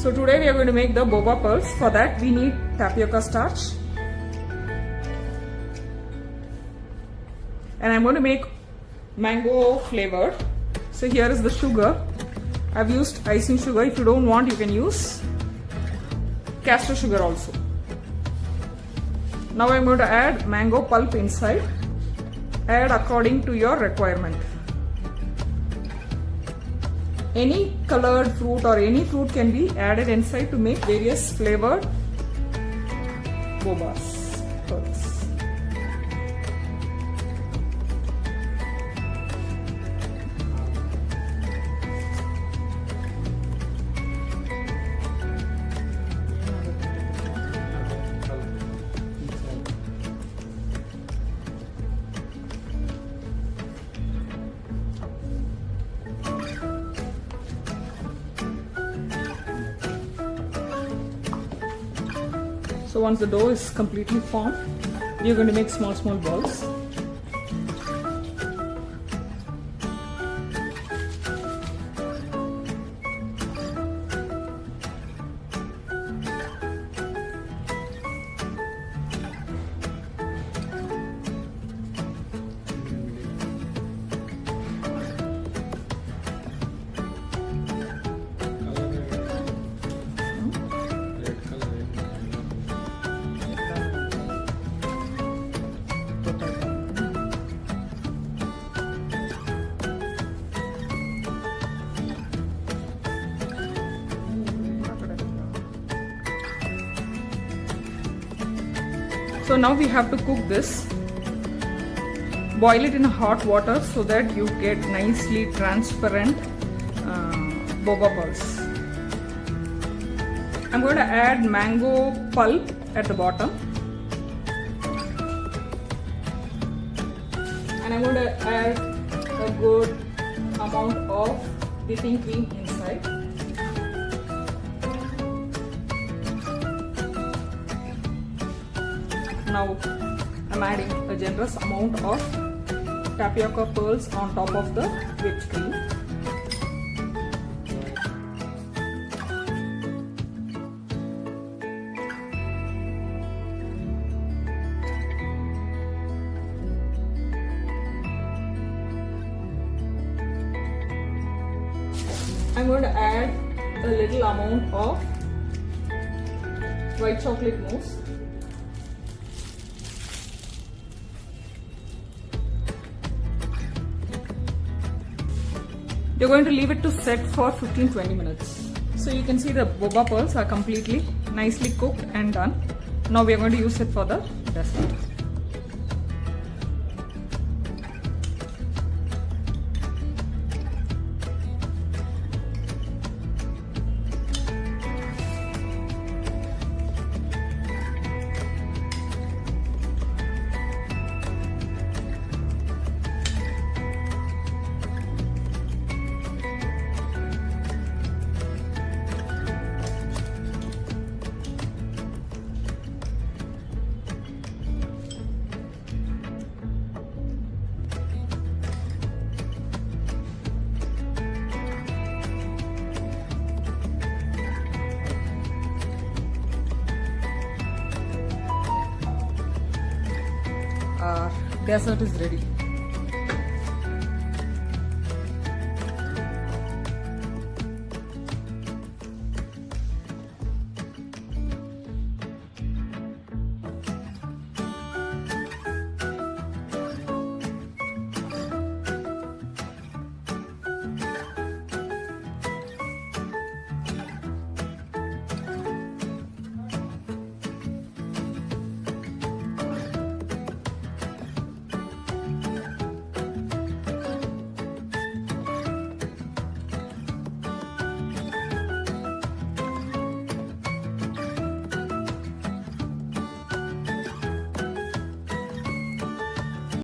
So today we are going to make the boba pearls. For that we need tapioca starch. And I'm going to make mango flavored. So here is the sugar. I've used icing sugar. If you don't want, you can use castor sugar also. Now I'm going to add mango pulp inside. Add according to your requirement. Any colored fruit or any fruit can be added inside to make various flavored bobas pearls. So once the dough is completely formed, we are going to make small balls. So now we have to cook this. Boil it in hot water so that you get nicely transparent boba pearls. I'm going to add mango pulp at the bottom. And I'm going to add a good amount of whipping cream inside. Now I'm adding a generous amount of tapioca pearls on top of the whipped cream. I'm going to add a little amount of white chocolate mousse. You're going to leave it to set for 15-20 minutes. So you can see the boba pearls are completely nicely cooked and done. Now we are going to use it for the dessert. Dessert is ready.